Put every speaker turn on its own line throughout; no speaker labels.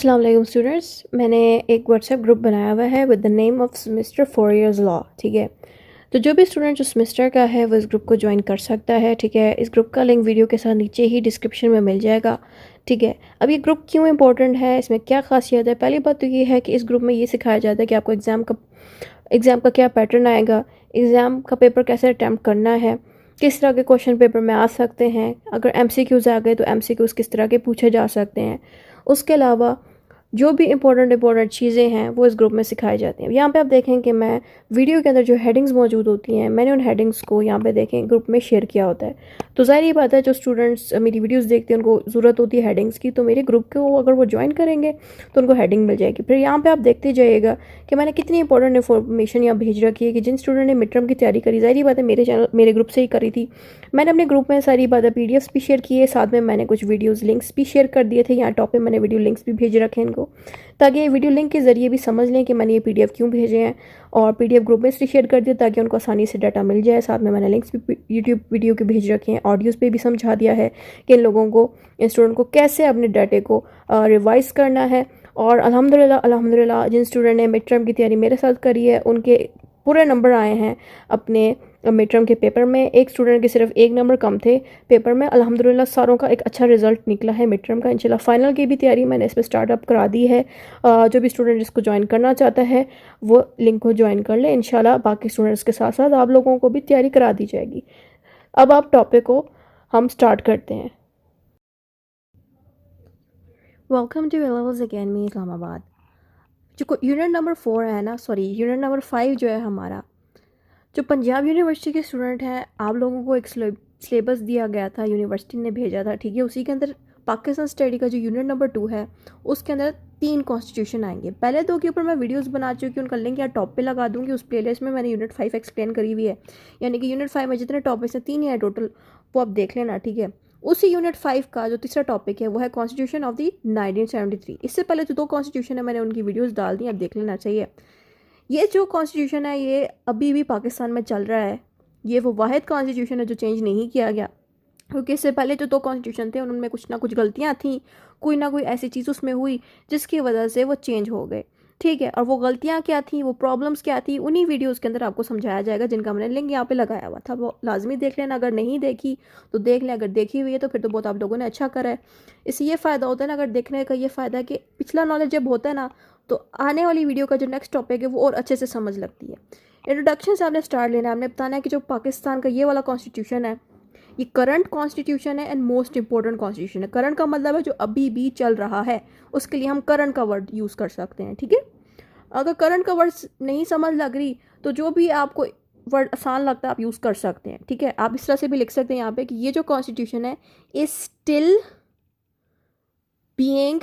अस्सलाम वालेकुम स्टूडेंट्स। मैंने एक व्हाट्सएप ग्रुप बनाया हुआ है with the name of semester 4 years law. ठीक है, तो जो भी स्टूडेंट जो सेमेस्टर का है वो इस ग्रुप को ज्वाइन कर सकता है। ठीक है, इस ग्रुप का लिंक वीडियो के साथ नीचे ही डिस्क्रिप्शन में मिल जाएगा। ठीक है, अब ये ग्रुप क्यों इंपॉर्टेंट है, इसमें क्या खासियत है? पहली बात तो ये है कि इस ग्रुप में ये सिखाया जाता है कि आपको एग्ज़ाम का क्या पैटर्न आएगा, एग्ज़ाम का पेपर कैसे अटैम्प्ट करना है, किस तरह के क्वेश्चन पेपर में आ सकते हैं, अगर एमसीक्यूज़ आ गए तो एमसीक्यूज़ किस तरह के पूछे जा सकते हैं। उसके अलावा जो भी इंपॉर्टेंट चीज़ें हैं वो इस ग्रुप में सिखाई जाती हैं। यहाँ पे आप देखें कि मैं वीडियो के अंदर जो हेडिंग्स मौजूद होती हैं, मैंने उन हेडिंग्स को यहाँ पे देखें ग्रुप में शेयर किया होता है। तो ज़ाहिर ये बात है, जो स्टूडेंट्स मेरी वीडियोस देखते हैं उनको ज़रूरत होती है हेडिंग्स की, तो मेरे ग्रुप को अगर वो ज्वाइन करेंगे तो उनको हेडिंग मिल जाएगी। फिर यहाँ पर आप देखते जाइएगा कि मैंने कितनी इंपॉर्टेंट इन्फॉर्मेशन यहाँ भेज रखी है कि जिन स्टूडेंट ने मिड टर्म की तैयारी करी, ज़ाहिर बात है मेरे ग्रुप से ही करी थी, मैंने अपने ग्रुप में सारी बातें पीडीएफ्स भी शेयर किए, साथ में मैंने कुछ वीडियोज़ लिंक्स भी शेयर कर दिए थे। यहाँ टॉप पे मैंने वीडियो लिंक्स भी भेज रखे हैं इनको, ताकि ये वीडियो लिंक के ज़रिए भी समझ लें कि मैंने ये पीडीएफ क्यों भेजे हैं, और पीडीएफ ग्रुप में इसलिए शेयर कर दिया ताकि उनको आसानी से डाटा मिल जाए। साथ में मैंने लिंक्स भी यूट्यूब वीडियो के भेज रखे हैं, ऑडियोज़ पे भी समझा दिया है कि इन लोगों को, इन स्टूडेंट को कैसे अपने डाटे को रिवाइज़ करना है। और अल्हम्दुलिल्लाह जिन स्टूडेंट ने मिड टर्म की तैयारी मेरे साथ करी है उनके पूरे नंबर आए हैं अपने मिड टर्म के पेपर में। एक स्टूडेंट के सिर्फ एक नंबर कम थे पेपर में। अल्हम्दुलिल्लाह सारों का एक अच्छा रिजल्ट निकला है मिड टर्म का। इंशाल्लाह फाइनल की भी तैयारी मैंने इस पर स्टार्टअप करा दी है। जो भी स्टूडेंट इसको ज्वाइन करना चाहता है वो लिंक को ज्वाइन कर ले। इंशाल्लाह बाकी स्टूडेंट्स के साथ साथ आप लोगों को भी तैयारी करा दी जाएगी। अब आप टॉपिक को हम स्टार्ट करते हैं। Welcome two levels academy Islamabad. जो यूनिट नंबर 4 है ना, सॉरी यूनिट नंबर 5 जो है हमारा, जो पंजाब यूनिवर्सिटी के स्टूडेंट हैं, आप लोगों को एक सिलेबस दिया गया था, यूनिवर्सिटी ने भेजा था। ठीक है, उसी के अंदर पाकिस्तान स्टडी का जो यूनिट नंबर 2 है उसके अंदर 3 कॉन्स्टिट्यूशन आएंगे। पहले 2 के ऊपर मैं वीडियोस बना चुकी हूँ, उनका लिंक यहाँ टॉप पे लगा दूँगी। उस प्लेलिस्ट में मैंने यूनिट 5 एक्सप्लेन करी हुई है, यानी कि यूनिट 5 में जितने टॉपिक्स हैं 3 ही है टोटल, वो आप देख लेना। ठीक है, उसी यूनिट 5 का जो तीसरा टॉपिक है वो है कॉन्स्टिट्यूशन ऑफ द 1973। इससे पहले जो 2 कॉन्स्टिट्यूशन है मैंने उनकी वीडियोज़ डाल दी, आप देख लेना चाहिए। ये जो कॉन्स्टिट्यूशन है ये अभी भी पाकिस्तान में चल रहा है। ये वो वाहिद कॉन्स्टिट्यूशन है जो चेंज नहीं किया गया, क्योंकि इससे पहले जो 2 कॉन्स्टिट्यूशन थे उनमें कुछ ना कुछ गलतियाँ थीं, कोई ना कोई ऐसी चीज़ उसमें हुई जिसकी वजह से वो चेंज हो गए। ठीक है, और वो गलतियाँ क्या थी, वो प्रॉब्लम्स क्या थी, उन्हीं वीडियोज़ के अंदर आपको समझाया जाएगा, जिनका मैंने लिंक यहाँ पे लगाया हुआ था। वो लाजमी देख लेना, अगर नहीं देखी तो देख लें, अगर देखी हुई है तो फिर तो बहुत आप लोगों ने अच्छा करा है। इससे ये फ़ायदा होता है ना, अगर देखने का ये फ़ायदा है कि पिछला नॉलेज जब होता है ना तो आने वाली वीडियो का जो नेक्स्ट टॉपिक है वो और अच्छे से समझ लगती है। इंट्रोडक्शन से आपने स्टार्ट लेना है, आपने बताना है कि जो पाकिस्तान का ये वाला कॉन्स्टिट्यूशन है ये करंट कॉन्स्टिट्यूशन है एंड मोस्ट इंपॉर्टेंट कॉन्स्टिट्यूशन है। करंट का मतलब है जो अभी भी चल रहा है, उसके लिए हम करंट का वर्ड यूज़ कर सकते हैं। ठीक है, अगर करंट का वर्ड नहीं समझ लग रही तो जो भी आपको वर्ड आसान लगता है आप यूज़ कर सकते हैं। ठीक है, आप इस तरह से भी लिख सकते हैं यहाँ पे कि ये जो कॉन्स्टिट्यूशन है is still being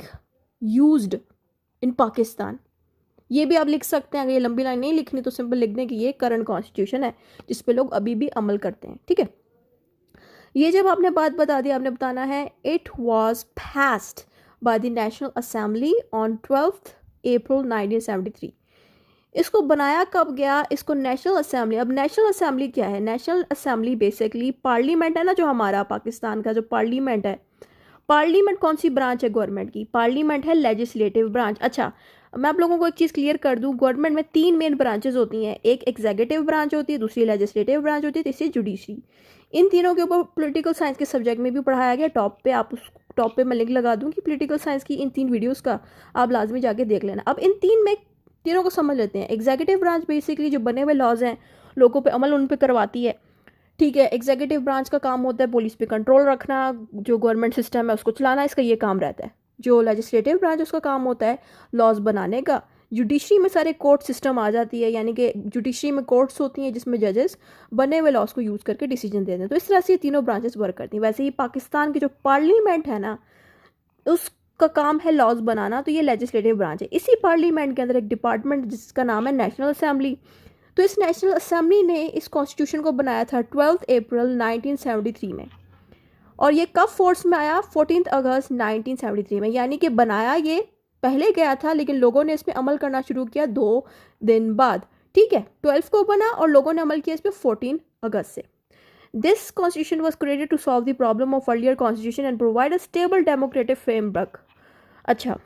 used in Pakistan. ये भी आप लिख सकते हैं, अगर ये लंबी लाइन नहीं लिखनी तो सिंपल लिख दें कि ये करंट कॉन्स्टिट्यूशन है जिस पे लोग अभी भी अमल करते हैं। ठीक है, ये जब आपने बात बता दी, आपने बताना है it was passed by the national assembly on 12 अप्रैल 1973। इसको बनाया कब गया, इसको नेशनल असेंबली। अब नेशनल असेंबली क्या है? नेशनल असेंबली बेसिकली पार्लियामेंट है ना, जो हमारा पाकिस्तान का जो पार्लियामेंट है। पार्लियामेंट कौन सी ब्रांच है गवर्नमेंट की? पार्लियामेंट है लेजिस्लेटिव ब्रांच। अच्छा, मैं आप लोगों को एक चीज़ क्लियर कर दूं, गवर्नमेंट में 3 मेन ब्रांचेस होती हैं, एक एग्जीक्यूटिव ब्रांच होती है, दूसरी लेजिस्लेटिव ब्रांच होती है, तीसरी जुडिशरी। इन तीनों के ऊपर पॉलिटिकल साइंस के सब्जेक्ट में भी पढ़ाया गया। टॉप पे आप उस टॉप पे मैं लिंक लगा दूंगी पॉलिटिकल साइंस की इन 3 वीडियोस का, आप लाजमी जाके देख लेना। अब इन तीनों को समझ लेते हैं। एग्जीक्यूटिव ब्रांच बेसिकली जो बने हुए लॉज हैं लोगों पे अमल उन पे करवाती है। ठीक है, एग्जीक्यूटिव ब्रांच का काम होता है पुलिस पे कंट्रोल रखना, जो गवर्नमेंट सिस्टम है उसको चलाना, इसका ये काम रहता है। जो लेजिस्लेटिव ब्रांच उसका काम होता है लॉज बनाने का। जुडिशरी में सारे कोर्ट सिस्टम आ जाती है, यानी कि जुडिशरी में कोर्ट्स होती हैं जिसमें जजेस बने हुए लॉज को यूज़ करके डिसीजन देते हैं। तो इस तरह से ये तीनों ब्रांचेस वर्क करती हैं। वैसे ही पाकिस्तान की जो पार्लियामेंट है ना, उसका काम है लॉज बनाना, तो ये लेजिस्लेटिव ब्रांच है। इसी पार्लियामेंट के अंदर एक डिपार्टमेंट जिसका नाम है नेशनल असेंबली। तो इस नेशनल असेंबली ने इस कॉन्स्टिट्यूशन को बनाया था 12 अप्रैल 1973 में, और ये कब फोर्स में आया? 14 अगस्त 1973 में। यानी कि बनाया ये पहले गया था, लेकिन लोगों ने इस पर अमल करना शुरू किया 2 दिन बाद। ठीक है, 12 को बना और लोगों ने अमल किया इस पर 14 अगस्त से। This constitution was created to solve the problem of earlier constitution and provide a stable democratic framework. अच्छा,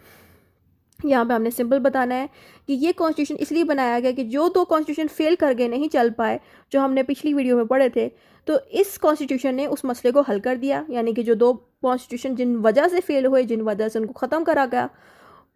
यहाँ पे हमने सिंपल बताना है कि ये कॉन्स्टिट्यूशन इसलिए बनाया गया कि जो दो कॉन्स्टिट्यूशन फेल कर गए, नहीं चल पाए, जो हमने पिछली वीडियो में पढ़े थे, तो इस कॉन्स्टिट्यूशन ने उस मसले को हल कर दिया। यानी कि जो दो कॉन्स्टिट्यूशन जिन वजह से फेल हुए, जिन वजह से उनको ख़त्म करा गया,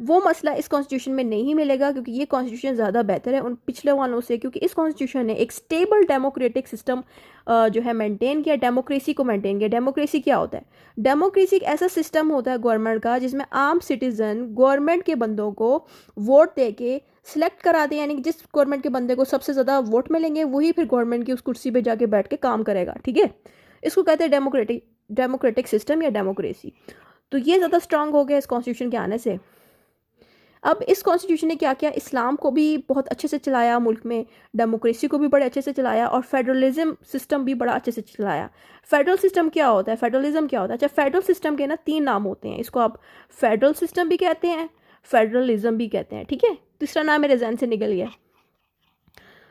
वो मसला इस कॉन्स्टिट्यूशन में नहीं मिलेगा, क्योंकि ये कॉन्स्टिट्यूशन ज़्यादा बेहतर है उन पिछले वालों से, क्योंकि इस कॉन्स्टिट्यूशन ने एक स्टेबल डेमोक्रेटिक सिस्टम जो है मेंटेन किया, डेमोक्रेसी को मेंटेन किया। डेमोक्रेसी क्या होता है? डेमोक्रेसी एक ऐसा सिस्टम होता है गवर्नमेंट का जिसमें आम सिटीजन गवर्नमेंट के बंदों को वोट दे के सिलेक्ट कराते हैं, यानी कि जिस गवर्नमेंट के बंदे को सबसे ज़्यादा वोट मिलेंगे वही फिर गवर्नमेंट की उस कुर्सी पर जाके बैठ के काम करेगा। ठीक है, इसको कहते हैं डेमोक्रेटिक सिस्टम या डेमोक्रेसी। तो ये ज़्यादा स्ट्रांग हो गया इस कॉन्स्टिट्यूशन के आने से। अब इस कॉन्स्टिट्यूशन ने क्या किया? इस्लाम को भी बहुत अच्छे से चलाया मुल्क में, डेमोक्रेसी को भी बड़े अच्छे से चलाया, और फेडरलिज्म सिस्टम भी बड़ा अच्छे से चलाया। फेडरल सिस्टम क्या होता है? फेडरलिज्म क्या होता है? अच्छा, फेडरल सिस्टम के ना 3 नाम होते हैं। इसको आप फेडरल सिस्टम भी कहते हैं, फेडरलिज्म भी कहते हैं। ठीक है, तीसरा नाम मेरे जहन से निकल गया,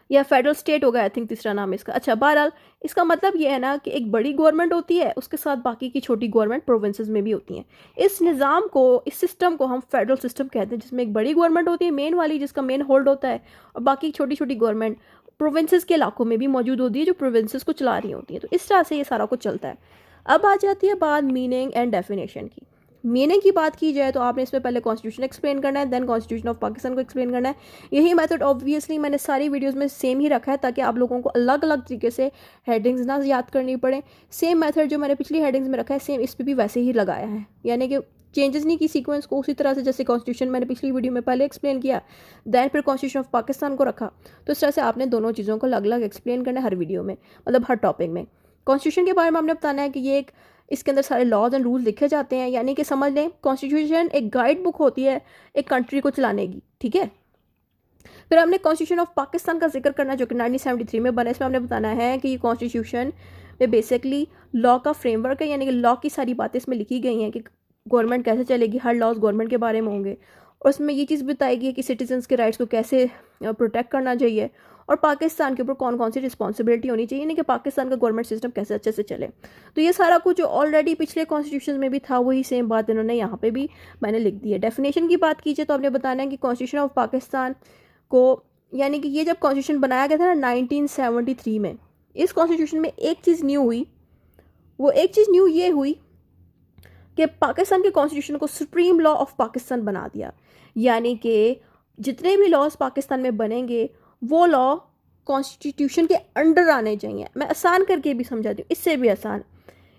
या फेडरल स्टेट होगा आई थिंक तीसरा नाम इसका। अच्छा, बहरहाल इसका मतलब ये है ना कि एक बड़ी गवर्नमेंट होती है, उसके साथ बाकी की छोटी गवर्नमेंट प्रोविंसेस में भी होती हैं। इस निज़ाम को, इस सिस्टम को हम फेडरल सिस्टम कहते हैं, जिसमें एक बड़ी गवर्नमेंट होती है मेन वाली, जिसका मेन होल्ड होता है, और बाकी छोटी छोटी गवर्नमेंट प्रोविंसेस के इलाकों में भी मौजूद होती है, जो प्रोविंसेस को चला रही होती है। तो इस तरह से ये सारा कुछ चलता है। अब आ जाती है बात मीनिंग एंड डेफिनेशन की। मीनिंग की बात की जाए तो आपने इसमें पहले कॉन्स्टिट्यूशन एक्सप्लेन करना है, देन कॉन्स्टिट्यूशन ऑफ पाकिस्तान को एक्सप्लेन करना है। यही मेथड ऑब्वियसली मैंने सारी वीडियोस में सेम ही रखा है, ताकि आप लोगों को अलग अलग तरीके से हेडिंग्स ना याद करनी पड़े। सेम मेथड जो मैंने पिछली हेडिंग्स में रखा है, सेम इस पर भी वैसे ही लगाया है, यानी कि चेंजेस नहीं की सीक्वेंस को, उसी तरह से जैसे कॉन्स्टिट्यूशन मैंने पिछली वीडियो में पहले एक्सप्लेन किया, दैन फिर कॉन्स्टिट्यूशन ऑफ पाकिस्तान को रखा। तो इस तरह से आपने दोनों चीज़ों को अलग अलग एक्सप्लेन करना है हर वीडियो में, मतलब हर टॉपिक में। कॉन्स्टिट्यूशन के बारे में हमने बताना है कि ये एक, इसके अंदर सारे लॉज एंड रूल्स लिखे जाते हैं, यानी कि समझ लें कॉन्स्टिट्यूशन एक गाइड बुक होती है एक कंट्री को चलाने की। ठीक है, फिर हमने कॉन्स्टिट्यूशन ऑफ पाकिस्तान का जिक्र करना, जो कि 1973 में बना। इसमें हमने बताना है कि ये कॉन्स्टिट्यूशन में बेसिकली लॉ का फ्रेमवर्क है, यानी कि लॉ की सारी बातें इसमें लिखी गई हैं कि गवर्नमेंट कैसे चलेगी, हर लॉज गवर्नमेंट के बारे में होंगे, और उसमें ये चीज़ बताएगी कि सिटीजन्स के राइट्स को कैसे प्रोटेक्ट करना चाहिए, और पाकिस्तान के ऊपर कौन कौन सी रिस्पॉन्सिबिलिटी होनी चाहिए, यानी कि पाकिस्तान का गवर्नमेंट सिस्टम कैसे अच्छे से चले। तो ये सारा कुछ ऑलरेडी पिछले कॉन्स्टिट्यूशन में भी था, वही सेम बात इन्होंने यहाँ पे भी मैंने लिख दी है। डेफिनेशन की बात कीजिए तो आपने बताना है कि कॉन्स्टिट्यूशन ऑफ पाकिस्तान को, यानी कि ये जब कॉन्स्टिट्यूशन बनाया गया था ना 1973 में, इस कॉन्स्टिट्यूशन में एक चीज़ न्यू हुई। वो एक चीज़ न्यू ये हुई कि पाकिस्तान के कॉन्स्टिट्यूशन को सुप्रीम लॉ ऑफ पाकिस्तान बना दिया, यानी कि जितने भी लॉज पाकिस्तान में बनेंगे वो लॉ कॉन्स्टिट्यूशन के अंडर आने चाहिए। मैं आसान करके भी समझाती हूँ, इससे भी आसान,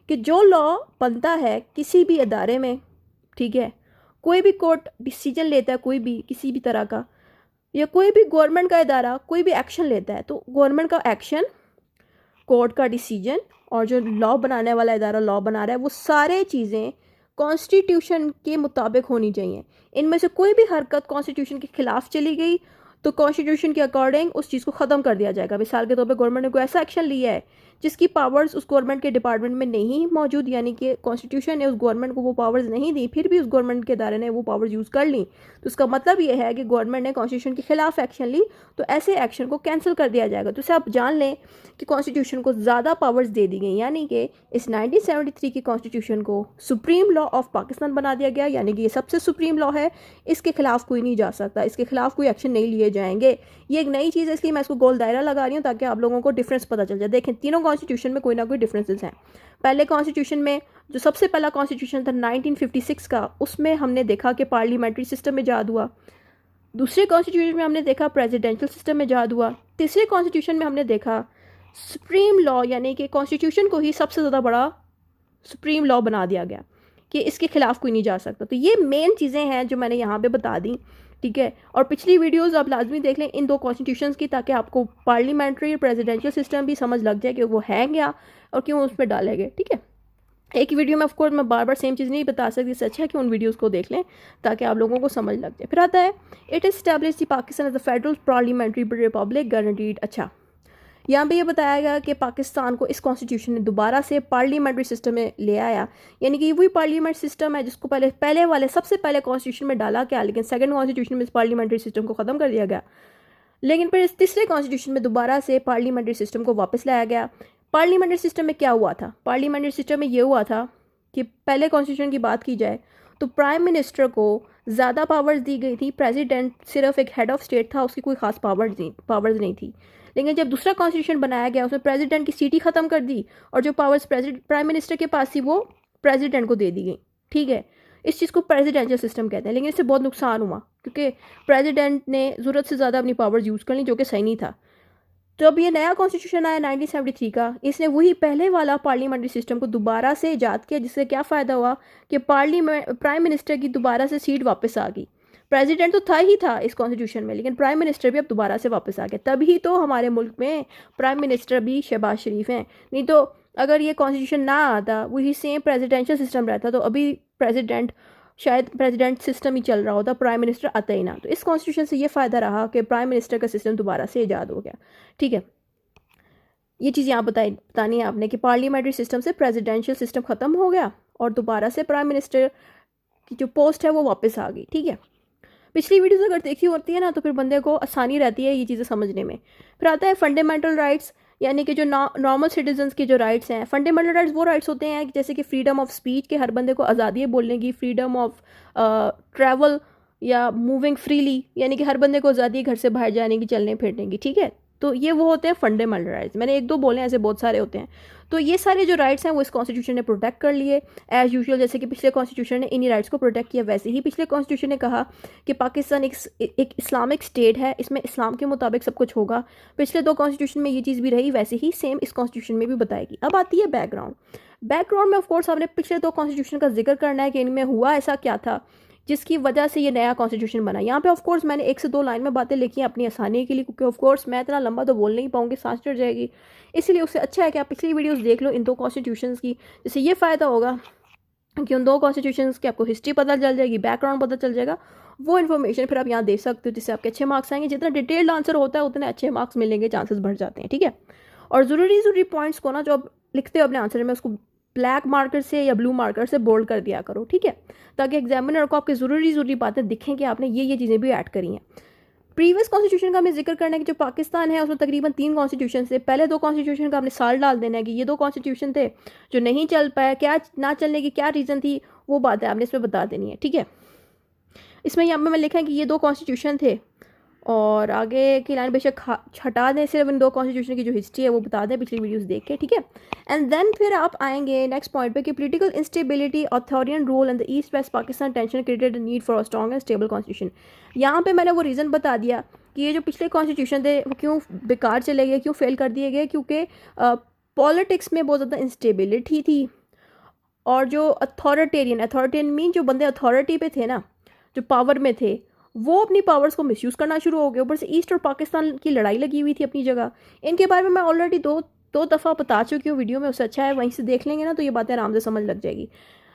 कि जो लॉ बनता है किसी भी अदारे में, ठीक है, कोई भी कोर्ट डिसीजन लेता है, कोई भी किसी भी तरह का, या कोई भी गवर्नमेंट का इदारा कोई भी एक्शन लेता है, तो गवर्नमेंट का एक्शन, कोर्ट का डिसीजन, और जो लॉ बनाने वाला इदारा लॉ बना रहा है, वो सारे चीज़ें कॉन्स्टिट्यूशन के मुताबिक होनी चाहिए। इनमें से कोई भी हरकत कॉन्स्टिट्यूशन के खिलाफ चली गई तो कॉन्स्टिट्यूशन के अकॉर्डिंग उस चीज़ को ख़त्म कर दिया जाएगा। मिसाल के तौर पे गवर्नमेंट ने कोई ऐसा एक्शन लिया है जिसकी पावर्स उस गवर्नमेंट के डिपार्टमेंट में नहीं मौजूद, यानी कि कॉन्स्टिट्यूशन ने उस गवर्नमेंट को वो पावर्स नहीं दी, फिर भी उस गवर्नमेंट के इदारे ने वो पावर्स यूज़ कर ली, तो उसका मतलब ये है कि गवर्नमेंट ने कॉन्स्टिट्यूशन के खिलाफ एक्शन ली, तो ऐसे एक्शन को कैंसिल कर दिया जाएगा। तो इसे आप जान लें कि कॉन्स्टिट्यूशन को ज़्यादा पावर्स दे दी गई, यानी कि इस 1973 की कॉन्स्टिट्यूशन को सुप्रीम लॉ ऑफ पाकिस्तान बना दिया गया, यानी कि ये सबसे सुप्रीम लॉ है, इसके खिलाफ कोई नहीं जा सकता, इसके खिलाफ कोई एक्शन नहीं लिए जाएंगे। ये एक नई चीज़ है, इसलिए मैं इसको गोल दायरा लगा रही हूँ ताकि आप लोगों को डिफरेंस पता चल जाए। देखें, तीनों कॉन्स्टिट्यूशन में कोई ना कोई डिफरेंसेस हैं। पहले कॉन्स्टिट्यूशन में, जो सबसे पहला कॉन्स्टिट्यूशन था 1956 का, उसमें हमने देखा कि पार्लियामेंट्री सिस्टम में इजाद हुआ। दूसरे कॉन्स्टिट्यूशन में हमने देखा प्रेसिडेंशियल सिस्टम में इजाद हुआ। तीसरे कॉन्स्टिट्यूशन में हमने देखा सुप्रीम लॉ, यानी कि कॉन्स्टिट्यूशन को ही सबसे ज़्यादा बड़ा सुप्रीम लॉ बना दिया गया कि इसके खिलाफ कोई नहीं जा सकता। तो ये मेन चीज़ें हैं जो मैंने यहाँ पे बता दी, ठीक है। और पिछली वीडियोस आप लाजमी देख लें इन दो कॉन्स्टिट्यूशंस की, ताकि आपको पार्लियामेंट्री और प्रेसिडेंशियल सिस्टम भी समझ लग जाए कि वो है क्या और क्यों उसमें डाले गए, ठीक है। एक वीडियो में ऑफकोर्स मैं बार बार सेम चीज़ नहीं बता सकती, इससे अच्छा है कि उन वीडियोस को देख लें ताकि आप लोगों को समझ लग जाए। फिर आता है it establish the Pakistan as a federal parliamentary republic guaranteed. अच्छा, यहाँ पे ये बताया गया कि पाकिस्तान को इस कॉन्स्टिट्यूशन ने दोबारा से पार्लियामेंट्री सिस्टम में ले आया, यानी कि वही पार्लियामेंट सिस्टम है जिसको पहले वाले सबसे पहले कॉन्स्टिट्यूशन में डाला गया, लेकिन सेकंड कॉन्स्टिट्यूशन में इस पार्लियामेंट्री सिस्टम को ख़त्म कर दिया गया। लेकिन फिर इस तीसरे कॉन्स्टिट्यूशन में दोबारा से पार्लियामेंट्री सिस्टम को वापस लाया गया। पार्लियामेंट्री सिस्टम में क्या हुआ था? पार्लियामेंट्री सिस्टम में ये हुआ था कि पहले कॉन्स्टिट्यूशन की बात की जाए तो प्राइम मिनिस्टर को ज़्यादा पावर्स दी गई थी, प्रेसिडेंट सिर्फ एक हेड ऑफ स्टेट था, उसकी कोई खास पावर्स नहीं थी। लेकिन जब दूसरा कॉन्स्टिट्यूशन बनाया गया उसमें प्रेसिडेंट की सीट ही ख़त्म कर दी और जो पावर्स प्राइम मिनिस्टर के पास थी वो प्रेसिडेंट को दे दी गई। ठीक है, इस चीज़ को प्रेसिडेंशियल सिस्टम कहते हैं। लेकिन इससे बहुत नुकसान हुआ क्योंकि प्रेसिडेंट ने ज़रूरत से ज़्यादा अपनी पावर्स यूज़ कर ली, जो कि सही नहीं था। तो अब ये नया कॉन्स्टिट्यूशन आया 1973 का, इसने वही पहले वाला पार्लियामेंट्री सिस्टम को दोबारा से ईजाद किया, जिससे क्या फ़ायदा हुआ कि प्राइम मिनिस्टर की दोबारा से सीट वापस आ गई। प्रेसिडेंट तो था इस कॉन्स्टिट्यूशन में, लेकिन प्राइम मिनिस्टर भी अब दोबारा से वापस आ गया। तभी तो हमारे मुल्क में प्राइम मिनिस्टर भी शहबाज शरीफ हैं। नहीं तो अगर ये कॉन्स्टिट्यूशन ना आता, वही सेम प्रेसिडेंशियल सिस्टम रहता, तो अभी प्रेसिडेंट सिस्टम ही चल रहा होता, प्राइम मिनिस्टर आता ही ना। तो इस कॉन्स्टिट्यूशन से ये फ़ायदा रहा कि प्राइम मिनिस्टर का सिस्टम दोबारा से ईजाद हो गया। ठीक है, ये चीज़ यहाँ बतानी है आपने कि पार्लियामेंट्री सिस्टम से प्रेसिडेंशियल सिस्टम ख़त्म हो गया और दोबारा से प्राइम मिनिस्टर की जो पोस्ट है वो वापस आ गई। ठीक है, पिछली वीडियोस अगर देखी होती है ना तो फिर बंदे को आसानी रहती है ये चीज़ें समझने में। फिर आता है फंडामेंटल राइट्स, यानी कि जो नॉर्मल सिटीजन्स के जो राइट्स हैं। फंडामेंटल राइट्स वो राइट्स होते हैं जैसे कि फ्रीडम ऑफ स्पीच, के हर बंदे को आज़ादी है बोलने की, फ्रीडम ऑफ ट्रैवल या मूविंग फ्रीली, यानी कि हर बंदे को आज़ादी है घर से बाहर जाने की, चलने फिरने की। ठीक है, तो ये वो होते हैं फंडामेंटल राइट्स। मैंने एक दो बोले, ऐसे बहुत सारे होते हैं। तो ये सारे जो राइट्स हैं वो इस कॉन्स्टिट्यूशन ने प्रोटेक्ट कर लिए एज़ यूजुअल। जैसे कि पिछले कॉन्स्टिट्यूशन ने इन्हीं राइट्स को प्रोटेक्ट किया, वैसे ही पिछले कॉन्स्टिट्यूशन ने कहा कि पाकिस्तान एक इस्लामिक स्टेट है, इसमें इस्लाम के मुताबिक सब कुछ होगा। पिछले दो कॉन्स्टिट्यूशन में ये चीज़ भी रही, वैसे ही सेम इस कॉन्स्टिट्यूशन में भी बताएगी। अब आती है बैकग्राउंड में ऑफकोर्स आपने पिछले दो कॉन्स्टिट्यूशन का जिक्र करना है कि इनमें हुआ ऐसा क्या था जिसकी वजह से ये नया कॉन्स्टिट्यूशन बना। यहाँ पे ऑफकोर्स मैंने 1 से 2 लाइन में बातें लिखी हैं अपनी आसानी के लिए, क्योंकि ऑफकोर्स मैं इतना लंबा तो बोल नहीं पाऊंगी, सांस चढ़ जाएगी। इसलिए उससे अच्छा है कि आप पिछली वीडियोस देख लो इन दो कॉन्स्टिट्यूशंस की, जिससे ये फ़ायदा होगा कि उन दो कॉन्स्टिट्यूशंस की आपको हिस्ट्री पता चल जाएगी, बैकग्राउंड पता चल जाएगा। वो इन्फॉर्मेशन फिर आप यहाँ दे सकते हो, जिससे आपके अच्छे मार्क्स आएंगे। जितना डिटेल्ड आंसर होता है उतने अच्छे मार्क्स मिलेंगे, चांसेस बढ़ जाते हैं। ठीक है, और ज़रूरी पॉइंट्स को ना जो आप लिखते हो अपने आंसर में, उसको ब्लैक मार्कर से या ब्लू मार्कर से बोल्ड कर दिया करो। ठीक है, ताकि एग्जामिनर को आपकी ज़रूरी बातें दिखें कि आपने ये चीज़ें भी ऐड करी हैं। प्रीवियस कॉन्स्टिट्यूशन का हमें जिक्र करना है कि जो पाकिस्तान है उसमें तकरीबन 3 कॉन्स्टिट्यूशन थे। पहले 2 कॉन्स्टिट्यूशन का आपने साल डाल देना है कि ये 2 कॉन्स्टिट्यूशन थे जो नहीं चल पाया, क्या ना चलने की क्या रीज़न थी, वो बात है आपने इसमें बता देनी है। ठीक है, इसमें यहाँ पे मैं लिखा है कि ये 2 कॉन्स्टिट्यूशन थे, और आगे की लाइन बेशक हटा दें, सिर्फ इन 2 कॉन्स्टिट्यूशन की जो हिस्ट्री है वो बता दें पिछली वीडियोस देख के। ठीक है, एंड देन फिर आप आएंगे नेक्स्ट पॉइंट पे कि political instability, authoritarian rule and the east west Pakistan tension created the need for a strong and stable constitution. यहाँ पे मैंने वो रीज़न बता दिया कि ये जो पिछले कॉन्स्टिट्यूशन थे वो क्यों बेकार चले गए, क्यों फेल कर दिए गए, क्योंकि पॉलिटिक्स में बहुत ज़्यादा इंस्टेबिलिटी थी। और जो अथॉरिटेरियन मीन जो बंदे अथॉरिटी पे थे ना, जो पावर में थे, वो अपनी पावर्स को मिसयूज़ करना शुरू हो गए। ऊपर से ईस्ट और पाकिस्तान की लड़ाई लगी हुई थी अपनी जगह। इनके बारे में मैं ऑलरेडी दो दफ़ा बता चुकी हूँ वीडियो में, उससे अच्छा है वहीं से देख लेंगे ना तो ये बातें आराम से समझ लग जाएगी।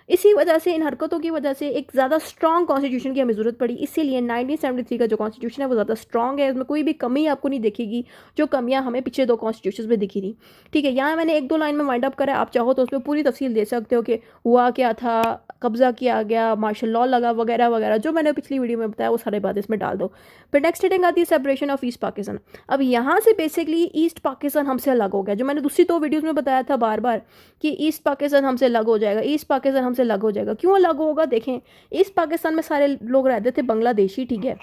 इसी वजह से, इन हरकतों की वजह से एक ज़्यादा स्ट्रॉन्ग कॉन्स्टिट्यूशन की हमें ज़रूरत पड़ी। इसीलिए 1973 का जो कॉन्स्टिट्यूशन है वो ज़्यादा स्ट्रॉन्ग है, उसमें कोई भी कमी आपको नहीं दिखेगी जो कमियां हमें पिछले 2 कॉन्स्टिट्यूशन में दिखी थी। ठीक है, यहाँ मैंने 1-2 लाइन में वाइंड अप करा, आप चाहो तो उसमें पूरी तफसील दे सकते हो कि हुआ क्या था, कब्ज़ा किया गया, मार्शल लॉ लगा, वगैरह वगैरह, जो मैंने पिछली वीडियो में बताया वो सारे बात इसमें डाल दो। फिर नेक्स्ट हेडिंग आती है सेपरेशन ऑफ ईस्ट पाकिस्तान। अब यहाँ से बेसिकली ईस्ट पाकिस्तान हमसे अलग हो गया, जो मैंने दूसरी 2 वीडियोज़ में बताया था बार बार कि ईस्ट पाकिस्तान हमसे अलग हो जाएगा, ईस्ट पाकिस्तान हमसे अलग हो जाएगा। क्यों अलग होगा? देखें, ईस्ट पाकिस्तान में सारे लोग रहते थे बांग्लादेशी। ठीक है,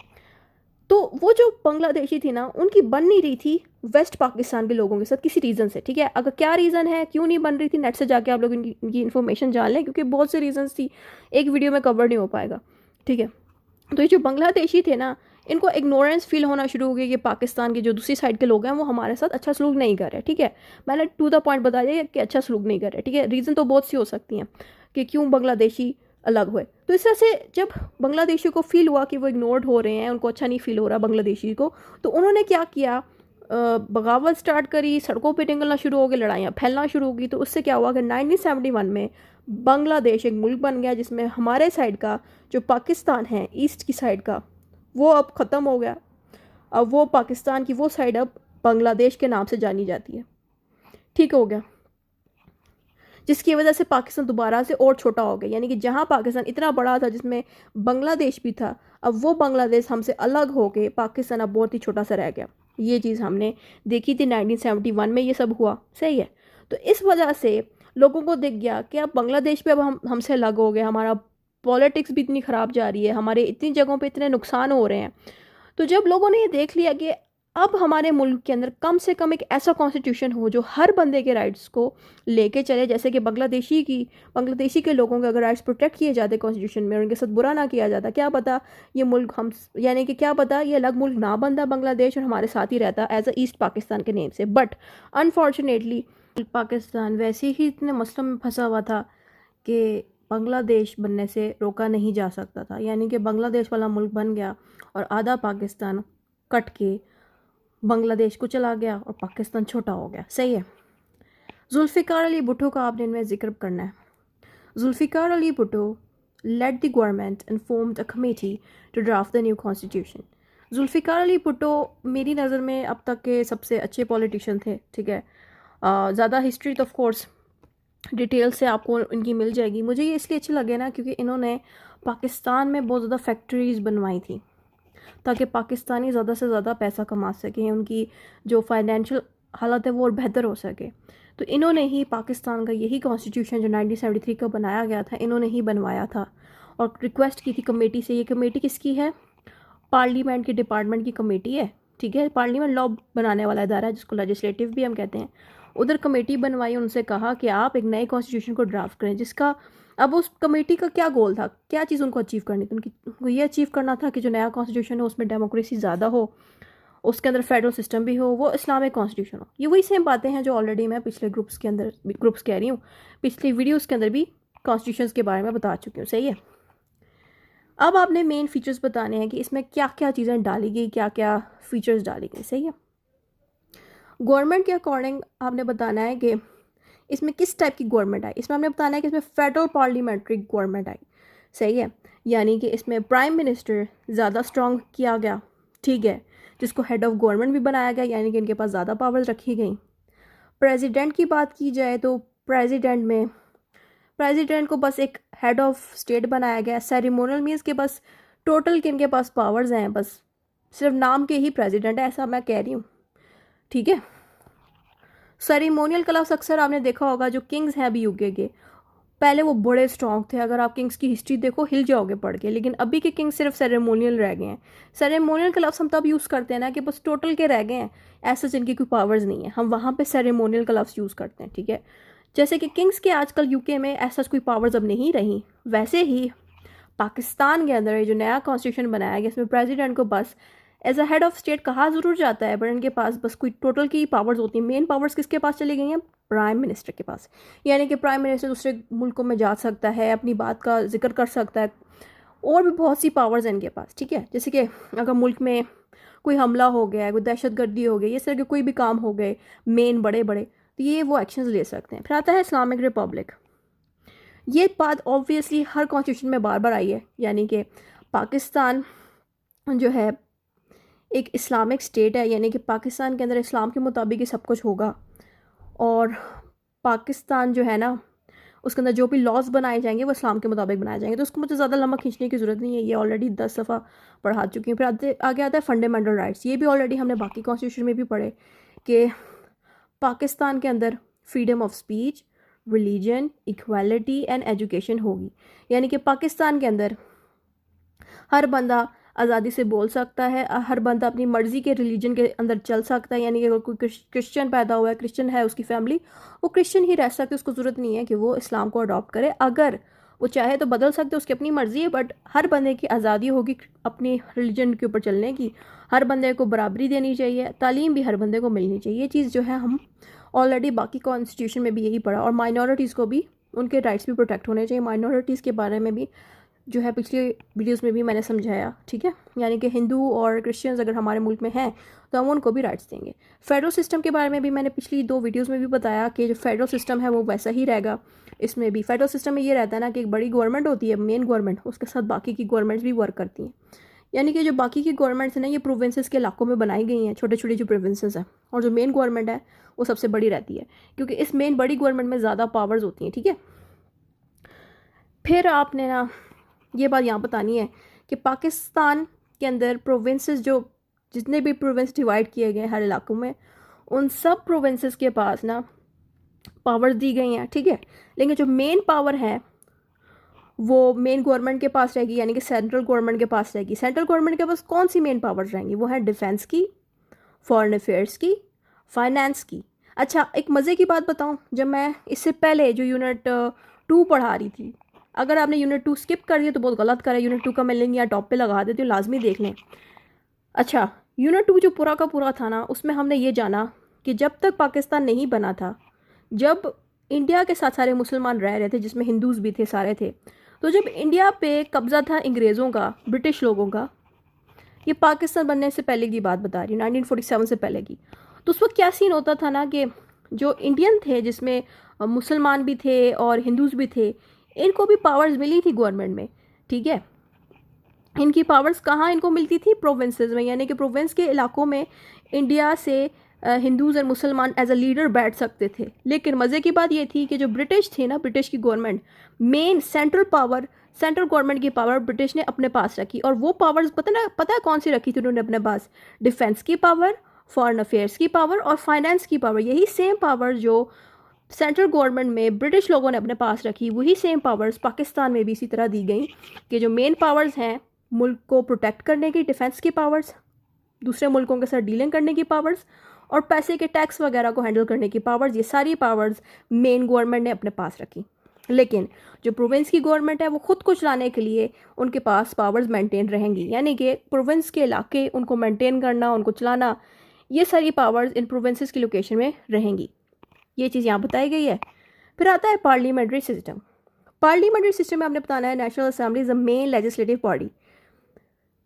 तो वो जो बांग्लादेशी थी ना, उनकी बन नहीं रही थी वेस्ट पाकिस्तान के लोगों के साथ किसी रीज़न से। ठीक है, अगर क्या रीज़न है, क्यों नहीं बन रही थी, नेट से जाके आप लोग इनकी इन्फॉर्मेशन जान लें, क्योंकि बहुत से रीजंस थी, एक वीडियो में कवर नहीं हो पाएगा। ठीक है, तो ये जो बांग्लादेशी थे ना, इनको इग्नोरेंस फील होना शुरू हो गया कि पाकिस्तान के जो दूसरी साइड के लोग हैं वो हमारे साथ अच्छा सलूक नहीं कर रहे। ठीक है, मैंने टू द पॉइंट बता दिया कि अच्छा सलूक नहीं कर रहे। ठीक है, रीज़न तो बहुत सी हो सकती हैं कि क्यों बांग्लादेशी अलग हुए। तो इस तरह से जब बांग्लादेशी को फील हुआ कि वो इग्नोर्ड हो रहे हैं, उनको अच्छा नहीं फील हो रहा बांग्लादेशी को, तो उन्होंने क्या किया, बगावत स्टार्ट करी, सड़कों पे निकलना शुरू हो गए, लड़ाइयाँ फैलना शुरू हो गई। तो उससे क्या हुआ कि 1971 में बांग्लादेश एक मुल्क बन गया, जिसमें हमारे साइड का जो पाकिस्तान है, ईस्ट की साइड का, वो अब ख़त्म हो गया। अब वो पाकिस्तान की वो साइड अब बांग्लादेश के नाम से जानी जाती है। ठीक हो गया, जिसकी वजह से पाकिस्तान दोबारा से और छोटा हो गया। यानी कि जहाँ पाकिस्तान इतना बड़ा था जिसमें बांग्लादेश भी था, अब वो बांग्लादेश हमसे अलग हो के पाकिस्तान अब बहुत ही छोटा सा रह गया। ये चीज़ हमने देखी थी 1971 में, ये सब हुआ। सही है, तो इस वजह से लोगों को दिख गया कि अब बांग्लादेश पे अब हमसे अलग हो गया, हमारा पॉलिटिक्स भी इतनी ख़राब जा रही है, हमारे इतनी जगहों पे इतने नुकसान हो रहे हैं। तो जब लोगों ने ये देख लिया कि अब हमारे मुल्क के अंदर कम से कम एक ऐसा कॉन्स्टिट्यूशन हो जो हर बंदे के राइट्स को लेके चले, जैसे कि बांग्लादेशी के लोगों के अगर राइट्स प्रोटेक्ट किए जाते कॉन्स्टिट्यूशन में, उनके साथ बुरा ना किया जाता, क्या पता ये मुल्क हम यानी कि क्या पता ये अलग मुल्क ना बनता बांग्लादेश और हमारे साथ ही रहता एज अ ईस्ट पाकिस्तान के नेम से। बट अनफॉर्चुनेटली पाकिस्तान वैसे ही इतने मसलों में फंसा हुआ था कि बांग्लादेश बनने से रोका नहीं जा सकता था, यानी कि बांग्लादेश वाला मुल्क बन गया और आधा पाकिस्तान कट के बांग्लादेश को चला गया और पाकिस्तान छोटा हो गया। सही है। जुल्फ़िकार अली भुट्टो का आपने इनमें जिक्र करना है। Zulfikar Ali Bhutto led the government and formed a committee to draft the new constitution. Zulfikar Ali Bhutto मेरी नज़र में अब तक के सबसे अच्छे पॉलिटिशियन थे, ठीक है। ज़्यादा हिस्ट्री तो ऑफ कोर्स डिटेल से आपको इनकी मिल जाएगी। मुझे ये इसलिए अच्छे लगे ना क्योंकि इन्होंने पाकिस्तान में बहुत ज़्यादा फैक्ट्रीज़ बनवाई थी ताकि पाकिस्तानी ज़्यादा से ज़्यादा पैसा कमा सकें, उनकी जो फाइनेंशियल हालत है वो और बेहतर हो सके। तो इन्होंने ही पाकिस्तान का यही कॉन्स्टिट्यूशन जो 1973 का बनाया गया था इन्होंने ही बनवाया था और रिक्वेस्ट की थी कमेटी से। ये कमेटी किसकी है? पार्लियामेंट के डिपार्टमेंट की कमेटी है, ठीक है। पार्लियामेंट लॉ बनाने वाला इदारा है जिसको लेजिस्लेटिव भी हम कहते हैं। उधर कमेटी बनवाई, उनसे कहा कि आप एक नए कॉन्स्टिट्यूशन को ड्राफ्ट करें, जिसका अब उस कमेटी का क्या गोल था, क्या चीज़ उनको अचीव करनी थी? उनको ये अचीव करना था कि जो नया कॉन्स्टिट्यूशन है उसमें डेमोक्रेसी ज़्यादा हो, उसके अंदर फेडरल सिस्टम भी हो, वो इस्लामिक कॉन्स्टिट्यूशन हो। ये वही सेम बातें हैं जो ऑलरेडी मैं पिछले ग्रुप्स कह रही हूँ, पिछली वीडियोज़ के अंदर भी कॉन्स्टिट्यूशन के बारे में बता चुकी हूँ। सही है। अब आपने मेन फीचर्स बताने हैं कि इसमें क्या क्या चीज़ें डाली गई, क्या क्या फीचर्स डाली गई। सही है। गवर्नमेंट के अकॉर्डिंग आपने बताना है कि इसमें किस टाइप की गवर्नमेंट आई। इसमें आपने बताना है कि इसमें फेडरल पार्लियामेंट्री गवर्नमेंट आई। सही है। यानी कि इसमें प्राइम मिनिस्टर ज़्यादा स्ट्रॉन्ग किया गया, ठीक है, जिसको हेड ऑफ गवर्नमेंट भी बनाया गया, यानी कि इनके पास ज़्यादा पावर्स रखी गई। प्रेसिडेंट की बात की जाए तो प्रेसिडेंट को बस एक हेड ऑफ स्टेट बनाया गया। सेरेमोनियल मीन्स के बस टोटल के इनके पास पावर्स हैं, बस सिर्फ नाम के ही प्रेसिडेंट है, ऐसा मैं कह रही हूँ, ठीक है। सेरेमोनियल का लफ्ज़ अक्सर आपने देखा होगा, जो किंग्स हैं अभी यूके के, पहले वो बड़े स्ट्रॉन्ग थे। अगर आप किंग्स की हिस्ट्री देखो हिल जाओगे पढ़ के, लेकिन अभी के किंग्स सिर्फ सेरेमोनियल रह गए हैं। सेरेमोनियल का लफ्ज़ हम तब यूज़ करते हैं ना कि बस टोटल के रह गए हैं, ऐसा जिनकी कोई पावर्स नहीं है, हम वहाँ पे सेरेमोनियल का लफ्ज़ यूज़ करते हैं, ठीक है। जैसे कि किंग्स के आजकल यूके में ऐसा कोई पावर्स अब नहीं रही, वैसे ही पाकिस्तान के अंदर जो नया कॉन्स्टिट्यूशन बनाया गया इसमें प्रेसिडेंट को बस as a head of state कहा ज़रूर जाता है, बट इनके पास बस कोई टोटल की पावर्स होती हैं। मेन पावर्स किसके पास चली गई हैं? प्राइम मिनिस्टर के पास। यानी कि प्राइम मिनिस्टर दूसरे मुल्कों में जा सकता है, अपनी बात का जिक्र कर सकता है, और भी बहुत सी पावर्स हैं इनके पास, ठीक है। जैसे कि अगर मुल्क में कोई हमला हो गया है, कोई दहशतगर्दी हो गई, इस तरह के कोई भी काम हो गए मेन बड़े बड़े, तो ये वो एक्शंस ले सकते हैं। फिर आता है इस्लामिक रिपब्लिक। ये बात ऑब्वियसली हर कॉन्स्टिट्यूशन में बार बार आई है, यानी कि पाकिस्तान जो है एक इस्लामिक स्टेट है, यानी कि पाकिस्तान के अंदर इस्लाम के मुताबिक ही सब कुछ होगा, और पाकिस्तान जो है ना उसके अंदर जो भी लॉज बनाए जाएंगे वो इस्लाम के मुताबिक बनाए जाएंगे। तो उसको मुझे ज़्यादा लंबा खींचने की ज़रूरत नहीं है, ये ऑलरेडी 10 दफ़ा पढ़ा चुकी हूँ। फिर आगे आता है फंडामेंटल राइट्स। ये भी ऑलरेडी हमने बाकी कॉन्स्टिट्यूशन में भी पढ़े कि पाकिस्तान के अंदर freedom of speech, religion, equality and education होगी। यानी कि पाकिस्तान के अंदर हर बंदा आज़ादी से बोल सकता है, हर बंदा अपनी मर्ज़ी के रिलीजन के अंदर चल सकता है। यानी कि अगर कोई क्रिश्चियन पैदा हुआ है, क्रिश्चियन है उसकी फैमिली, वो क्रिश्चियन ही रह सकते, उसको ज़रूरत नहीं है कि वो इस्लाम को अडॉप्ट करे। अगर वो चाहे तो बदल सकते, उसकी अपनी मर्ज़ी है, बट हर बंदे की आज़ादी होगी अपनी रिलीजन के ऊपर चलने की। हर बंदे को बराबरी देनी चाहिए, तालीम भी हर बंदे को मिलनी चाहिए। ये चीज़ जो है हम ऑलरेडी बाकी कॉन्स्टिट्यूशन में भी यही पढ़ा। और माइनॉरिटीज़ को भी उनके राइट्स भी प्रोटेक्ट होने चाहिए। माइनॉरिटीज़ के बारे में भी जो है पिछली वीडियोस में भी मैंने समझाया, ठीक है। यानी कि हिंदू और क्रिश्चियंस अगर हमारे मुल्क में हैं तो हम उनको भी राइट्स देंगे। फेडरल सिस्टम के बारे में भी मैंने पिछली 2 वीडियोस में भी बताया कि जो फेडरल सिस्टम है वो वैसा ही रहेगा। इसमें भी फेडरल सिस्टम में ये रहता है ना कि एक बड़ी गवर्नमेंट होती है, मेन गवर्नमेंट, उसके साथ बाकी की गवर्नमेंट्स भी वर्क करती हैं। यानी कि जो बाकी की गवर्नमेंट्स हैं ना, ये प्रोविंसेस के इलाकों में बनाई गई हैं, छोटे छोटे जो प्रोविंसेस हैं, और जो मेन गवर्नमेंट है वो सबसे बड़ी रहती है, क्योंकि इस मेन बड़ी गवर्नमेंट में ज़्यादा पावर्स होती हैं, ठीक है। फिर आपने ना ये बात यहाँ बतानी है कि पाकिस्तान के अंदर प्रोविंसेस जो जितने भी प्रोविंस डिवाइड किए गए हर इलाकों में, उन सब प्रोविंसेस के पास ना पावर्स दी गई हैं, ठीक है। लेकिन जो मेन पावर है वो मेन गवर्नमेंट के पास रहेगी, यानी कि सेंट्रल गवर्नमेंट के पास रहेगी। सेंट्रल गवर्नमेंट के पास कौन सी मेन पावर्स रहेंगी? वो है डिफेंस की, फॉरेन अफेयर्स की, फाइनेंस की। अच्छा, एक मज़े की बात बताऊं, जब मैं इससे पहले जो यूनिट 2 पढ़ा रही थी, अगर आपने यूनिट 2 स्किप कर दिया तो बहुत गलत करा। यूनिट 2 का मैं लिंक यहाँ टॉप पे लगा देती हूँ, लाजमी देख लें। अच्छा, यूनिट 2 जो पूरा का पूरा था ना, उसमें हमने ये जाना कि जब तक पाकिस्तान नहीं बना था, जब इंडिया के साथ सारे मुसलमान रह रहे थे, जिसमें हिंदूज भी थे, सारे थे, तो जब इंडिया पे कब्ज़ा था अंग्रेज़ों का, ब्रिटिश लोगों का, ये पाकिस्तान बनने से पहले की बात बता रही हूँ, 1947 से पहले की। तो उस वक्त क्या सीन होता था ना कि जो इंडियन थे, जिसमें मुसलमान भी थे और हिंदूज भी थे, इनको भी पावर्स मिली थी गवर्नमेंट में, ठीक है। इनकी पावर्स कहाँ इनको मिलती थी? प्रोविंसेस में, यानी कि प्रोविंस के इलाकों में इंडिया से हिंदूज़ और मुसलमान एज अ लीडर बैठ सकते थे। लेकिन मज़े की बात ये थी कि जो ब्रिटिश थी ना, ब्रिटिश की government, main central power, central government की पावर ब्रिटिश ने अपने पास रखी। और वो पावर्स पता है कौन सी रखी थी उन्होंने अपने पास? डिफेंस की पावर, फॉरेन अफेयर्स की पावर और फाइनेंस की पावर। यही सेम पावर जो सेंट्रल गवर्नमेंट में ब्रिटिश लोगों ने अपने पास रखी, वही सेम पावर्स पाकिस्तान में भी इसी तरह दी गई कि जो मेन पावर्स हैं मुल्क को प्रोटेक्ट करने की, डिफेंस की पावर्स, दूसरे मुल्कों के साथ डीलिंग करने की पावर्स, और पैसे के टैक्स वगैरह को हैंडल करने की पावर्स, ये सारी पावर्स मेन गवर्नमेंट ने अपने पास रखी। लेकिन जो प्रोविंस की गवर्नमेंट है, वो खुद को चलाने के लिए उनके पास पावर्स मेंटेन रहेंगी, यानी कि प्रोविंस के इलाके उनको मेंटेन करना, उनको चलाना, ये सारी पावर्स इन प्रोविंसेस की लोकेशन में रहेंगी। ये चीज़ यहाँ बताई गई है। फिर आता है पार्लियामेंट्री सिस्टम। पार्लियामेंट्री सिस्टम में आपने बताना है national assembly is the main legislative body,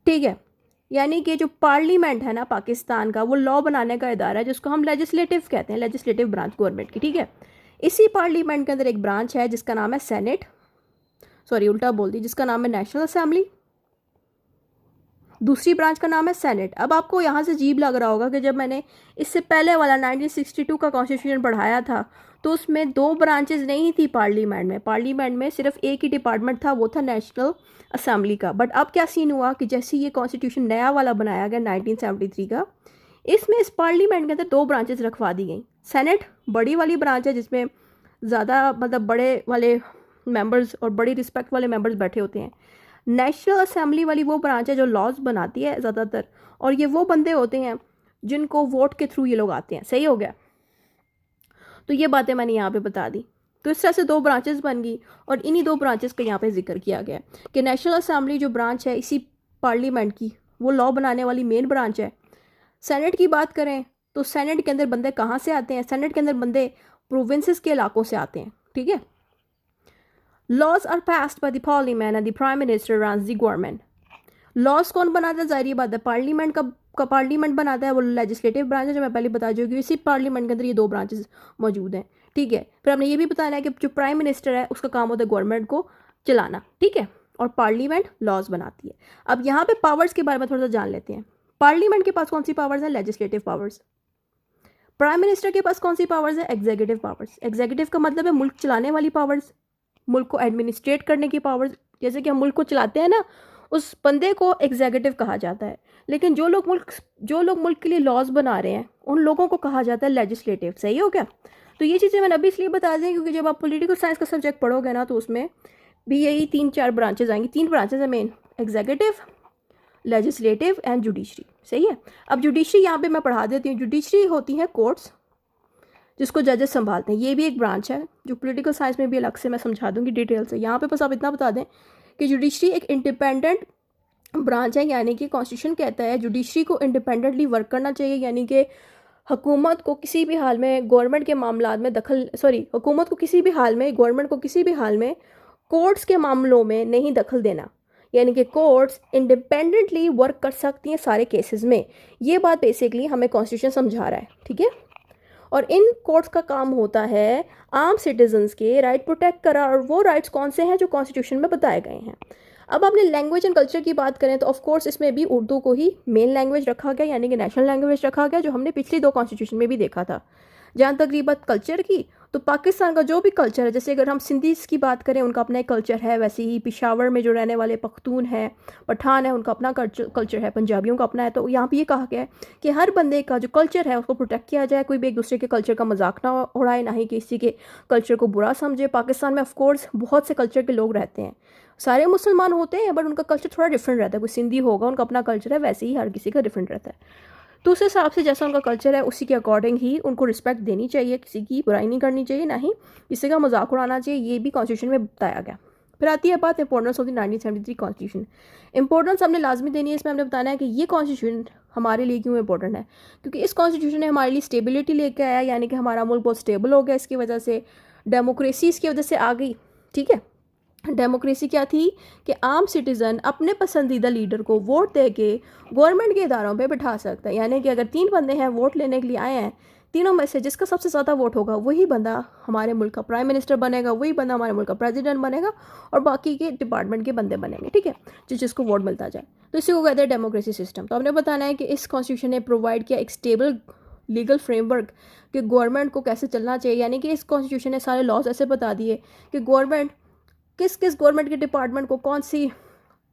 ठीक है। यानी कि जो पार्लियामेंट है ना पाकिस्तान का, वो लॉ बनाने का इदारा है, जिसको हम लेजिस्लेटिव कहते हैं, लेजिस्लेटिव ब्रांच गवर्नमेंट की, ठीक है। इसी पार्लियामेंट के अंदर एक ब्रांच है जिसका नाम है सेनेट, सॉरी उल्टा बोल दी, जिसका नाम है नेशनल असेंबली। दूसरी ब्रांच का नाम है सेनेट। अब आपको यहाँ से अजीब लग रहा होगा कि जब मैंने इससे पहले वाला 1962 का कॉन्स्टिट्यूशन पढ़ाया था, तो उसमें 2 ब्रांचेस नहीं थी पार्लियामेंट में। पार्लियामेंट में सिर्फ एक ही डिपार्टमेंट था, वो था नेशनल असेंबली का। बट अब क्या सीन हुआ कि जैसे ये कॉन्स्टिट्यूशन नया वाला बनाया गया 1973 का, इसमें इस पार्लियामेंट के अंदर 2 ब्रांचेस रखवा दी गई। सेनेट बड़ी वाली ब्रांच है, जिसमें ज़्यादा मतलब बड़े वाले मेंबर्स और बड़ी रिस्पेक्ट वाले मेंबर्स बैठे होते हैं। नेशनल असेंबली वाली वो ब्रांच है जो लॉज बनाती है ज़्यादातर, और ये वो बंदे होते हैं जिनको वोट के थ्रू ये लोग आते हैं। सही हो गया? तो ये बातें मैंने यहाँ पे बता दी। तो इस तरह से 2 ब्रांचेस बन गई, और इन्हीं 2 ब्रांचेस का यहाँ पे जिक्र किया गया कि नेशनल असेंबली जो ब्रांच है इसी पार्लियामेंट की, वो लॉ बनाने वाली मेन ब्रांच है। सेनेट की बात करें तो सेनेट के अंदर बंदे कहाँ से आते हैं? सेनेट के अंदर बंदे प्रोविंसेस के इलाकों से आते हैं, ठीक है। Laws are passed by the parliament and the prime minister runs the government. Laws कौन बनाता है? जाहिर बात है पार्लियामेंट का पार्लियामेंट बनाता है, वो लेजिस्लेटिव ब्रांच है, जो मैं पहले बता चुकी हूँ। इसी पार्लियामेंट के अंदर ये 2 ब्रांचेस मौजूद हैं, ठीक है। फिर हमने ये भी बताना है कि जो प्राइम मिनिस्टर है उसका काम होता है गवर्नमेंट को चलाना, ठीक है, और पार्लियामेंट लॉज बनाती है। अब यहाँ पे पावर्स के बारे में थोड़ा सा जान लेते हैं। पार्लियामेंट के पास कौन सी पावर्स है? Legislative powers. प्राइम मिनिस्टर के पास कौन सी पावर्स है? Executive powers. एग्जीक्यूटिव का मतलब है मुल्क चलाने वाली पावर्स, मुल्क को एडमिनिस्ट्रेट करने की पावर्स। जैसे कि हम मुल्क को चलाते हैं ना, उस बंदे को एग्जीक्यूटिव कहा जाता है। लेकिन जो लोग मुल्क के लिए लॉज बना रहे हैं, उन लोगों को कहा जाता है लेजिस्लेटिव। सही हो गया? तो ये चीज़ें मैंने अभी इसलिए बता दी क्योंकि जब आप पॉलिटिकल साइंस का सब्जेक्ट पढ़ोगे ना, तो उसमें भी यही 3-4 ब्रांचेज आएंगी। 3 ब्रांचेज है main, executive, legislative and judiciary. सही है? अब जुडिशरी यहाँ पे मैं पढ़ा देती हूँ। जुडिशरी होती है कोर्ट्स, जिसको जजेस संभालते हैं। ये भी एक ब्रांच है जो पॉलिटिकल साइंस में भी अलग से मैं समझा दूंगी डिटेल से। यहाँ पे बस आप इतना बता दें कि जुडिशरी एक इंडिपेंडेंट ब्रांच है, यानी कि कॉन्स्टिट्यूशन कहता है जुडिशरी को इंडिपेंडेंटली वर्क करना चाहिए, यानी कि हुकूमत को किसी भी हाल में गवर्नमेंट के मामलात में हुकूमत को किसी भी हाल में, गवर्नमेंट को किसी भी हाल में कोर्ट्स के मामलों में नहीं दखल देना, यानी कि कोर्ट्स इंडिपेंडेंटली वर्क कर सकती हैं सारे केसेस में। ये बात बेसिकली हमें कॉन्स्टिट्यूशन समझा रहा है, ठीक है। और इन कोर्ट्स का काम होता है आम सिटीजन्स के राइट प्रोटेक्ट करा, और वो राइट्स कौन से हैं जो कॉन्स्टिट्यूशन में बताए गए हैं। अब आपने लैंग्वेज एंड कल्चर की बात करें तो ऑफ कोर्स इसमें भी उर्दू को ही मेन लैंग्वेज रखा गया, यानी कि नेशनल लैंग्वेज रखा गया, जो हमने पिछली 2 कॉन्स्टिट्यूशन में भी देखा था। जहाँ तक रही बात कल्चर की, तो पाकिस्तान का जो भी कल्चर है, जैसे अगर हम सिंधीज़ की बात करें, उनका अपना एक कल्चर है, वैसे ही पेशावर में जो रहने वाले पख्तून हैं, पठान है, उनका अपना कल्चर है, पंजाबियों का अपना है। तो यहाँ पे ये कहा गया है कि हर बंदे का जो कल्चर है उसको प्रोटेक्ट किया जाए, कोई भी एक दूसरे के कल्चर का मजाक ना उड़ाए, ना ही किसी के कल्चर को बुरा समझे। पाकिस्तान में ऑफकोर्स बहुत से कल्चर के लोग रहते हैं, सारे मुसलमान होते हैं, बट उनका कल्चर थोड़ा डिफरेंट रहता है। कोई सिंधी होगा, उनका अपना कल्चर है, वैसे ही हर किसी का डिफरेंट रहता है। तो उस हिसाब से जैसा उनका कल्चर है उसी के अकॉर्डिंग ही उनको रिस्पेक्ट देनी चाहिए, किसी की बुराई नहीं करनी चाहिए, ना ही किसी का मजाक उड़ाना चाहिए। ये भी कॉन्स्टिट्यूशन में बताया गया। फिर आती है बात importance of the 1973 constitution. Importance हमने लाजमी देनी है, इसमें हमने बताना है कि ये कॉन्स्टिट्यूशन हमारे लिए क्यों इंपॉर्टेंट है। क्योंकि इस कॉन्स्टिट्यूशन ने हमारे लिए स्टेबिलिटी लेके आया, यानी कि हमारा मुल्क बहुत स्टेबल हो गया इसकी वजह से, डेमोक्रेसी इसकी वजह से आ गई। ठीक है, डेमोक्रेसी क्या थी कि आम सिटीज़न अपने पसंदीदा लीडर को वोट दे के गवर्नमेंट के इदारों पे बिठा सकता है। यानी कि अगर 3 बंदे हैं वोट लेने के लिए आए हैं, तीनों में से जिसका सबसे ज़्यादा वोट होगा वही बंदा हमारे मुल्क का प्राइम मिनिस्टर बनेगा, वही बंदा हमारे मुल्क का प्रेसिडेंट बनेगा, और बाकी के डिपार्टमेंट के बंदे बनेंगे। ठीक है, जिसको वोट मिलता जाए। तो इसी को कहते हैं डेमोक्रेसी सिस्टम। तो हमने बताना है कि इस कॉन्स्टिट्यूशन ने प्रोवाइड किया एक स्टेबल लीगल फ्रेमवर्क कि गवर्नमेंट को कैसे चलना चाहिए। यानी कि इस कॉन्स्टिट्यूशन ने सारे लॉज ऐसे बता दिए कि गवर्नमेंट किस किस गवर्नमेंट के डिपार्टमेंट को कौन सी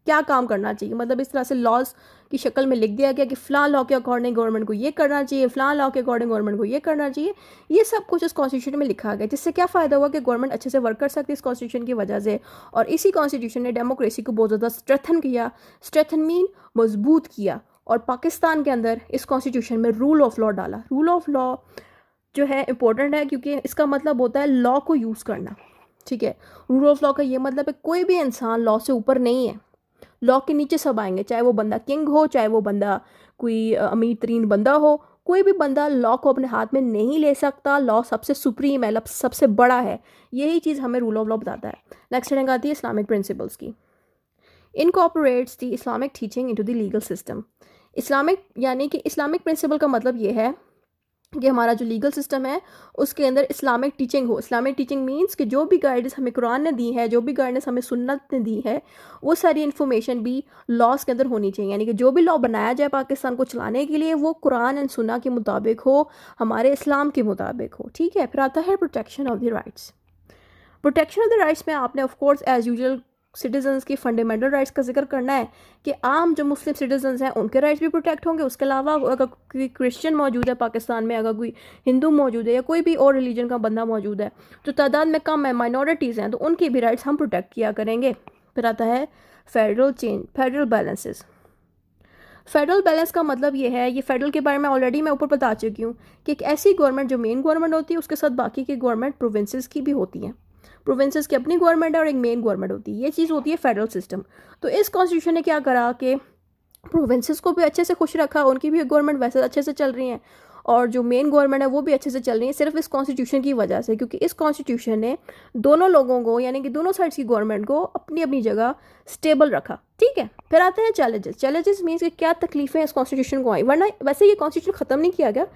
क्या काम करना चाहिए। मतलब इस तरह से लॉज की शक्ल में लिख दिया गया कि फ़लाँ लॉ के अकॉर्डिंग गवर्नमेंट को ये करना चाहिए, फ़लाँ लॉ के अकॉर्डिंग गवर्नमेंट को ये करना चाहिए। ये सब कुछ इस कॉन्स्टिट्यूशन में लिखा गया, जिससे क्या फ़ायदा हुआ कि गवर्नमेंट अच्छे से वर्क कर सकती है इस कॉन्स्टिट्यूशन की वजह से। और इसी कॉन्स्टिट्यूशन ने डेमोक्रेसी को बहुत ज़्यादा स्ट्रेथन किया, स्ट्रेथन मीन मजबूत किया। और पाकिस्तान के अंदर इस कॉन्स्टिट्यूशन में रूल ऑफ लॉ डाला। रूल ऑफ लॉ जो है इंपॉर्टेंट है, क्योंकि इसका मतलब होता है लॉ को यूज़ करना। ठीक है, रूल ऑफ लॉ का ये मतलब है कोई भी इंसान लॉ से ऊपर नहीं है, लॉ के नीचे सब आएंगे। चाहे वो बंदा किंग हो, चाहे वो बंदा कोई अमीर तरीन बंदा हो, कोई भी बंदा लॉ को अपने हाथ में नहीं ले सकता। लॉ सबसे सुप्रीम है, सबसे बड़ा है। यही चीज़ हमें रूल ऑफ लॉ बताता है। नेक्स्ट हेडिंग आती है इस्लामिक प्रिंसिपल्स की। Incorporates the Islamic teaching into the legal system. Islamic यानी कि इस्लामिक प्रिंसिपल का मतलब ये है कि हमारा जो लीगल सिस्टम है उसके अंदर इस्लामिक टीचिंग हो। इस्लामिक टीचिंग मींस कि जो भी गाइडेंस हमें कुरान ने दी है, जो भी गाइडेंस हमें सुन्नत ने दी है, वो सारी इन्फॉर्मेशन भी लॉज के अंदर होनी चाहिए। यानी कि जो भी लॉ बनाया जाए पाकिस्तान को चलाने के लिए, वो कुरान एंड सुन्ना के मुताबिक हो, हमारे इस्लाम के मुताबिक हो। ठीक है, फिर आता है protection of the rights. Protection of the rights में आपने of course as usual citizens की फंडामेंटल राइट्स का जिक्र करना है कि आम जो मुस्लिम सिटीजन्स हैं उनके राइट्स भी प्रोटेक्ट होंगे। उसके अलावा अगर कोई क्रिश्चियन मौजूद है पाकिस्तान में, अगर कोई हिंदू मौजूद है, या कोई भी और रिलीजन का बंदा मौजूद है जो तादाद में कम है, माइनॉरिटीज़ हैं, तो उनकी भी राइट्स हम प्रोटेक्ट किया करेंगे। फिर आता है फेडरल बैलेंसेस। फेडरल बैलेंस का मतलब ये है, ये फेडरल के बारे में ऑलरेडी मैं ऊपर बता चुकी हूँ कि एक ऐसी गवर्नमेंट जो मेन गवर्नमेंट होती है, उसके साथ बाकी की गवर्नमेंट प्रोविंसेस की भी होती हैं। प्रोविंसेस की अपनी गवर्नमेंट है और एक मेन गवर्नमेंट होती है। ये चीज़ होती है फेडरल सिस्टम। तो इस कॉन्स्टिट्यूशन ने क्या करा कि प्रोविंसेस को भी अच्छे से खुश रखा, उनकी भी गवर्नमेंट वैसे अच्छे से चल रही हैं, और जो मेन गवर्नमेंट है वो भी अच्छे से चल रही है, सिर्फ इस कॉन्स्टिट्यूशन की वजह से। क्योंकि इस कॉन्स्टिट्यूशन ने दोनों लोगों को, यानी कि दोनों साइड्स की गवर्नमेंट को अपनी अपनी जगह स्टेबल रखा। ठीक है, फिर आते हैं चैलेंजेस। चैलेंजेस मीन्स कि क्या तकलीफें इस कॉन्स्टिट्यूशन को आई। वरना वैसे ये कॉन्स्टिट्यूशन ख़त्म नहीं किया गया,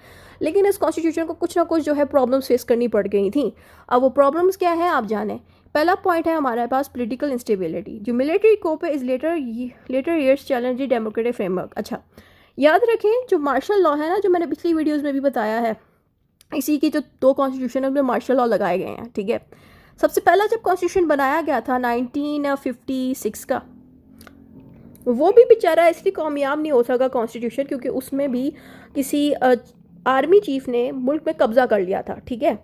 लेकिन इस कॉन्स्टिट्यूशन को कुछ ना कुछ जो है प्रॉब्लम्स फेस करनी पड़ गई थी। अब वो प्रॉब्लम्स क्या है आप जाने। पहला पॉइंट है हमारे पास पॉलिटिकल इंस्टेबिलिटी। जो military coup is later years challenge democratic framework. अच्छा, याद रखें जो मार्शल लॉ है ना, जो मैंने पिछली वीडियोस में भी बताया है, इसी की जो 2 कॉन्स्टिट्यूशन है उसमें मार्शल लॉ लगाए गए हैं। ठीक है, सबसे पहला जब कॉन्स्टिट्यूशन बनाया गया था 1956 का, वो भी बेचारा इसलिए कामयाब नहीं हो सका कॉन्स्टिट्यूशन, क्योंकि उसमें भी किसी आर्मी चीफ ने मुल्क में कब्जा कर लिया था। ठीक है,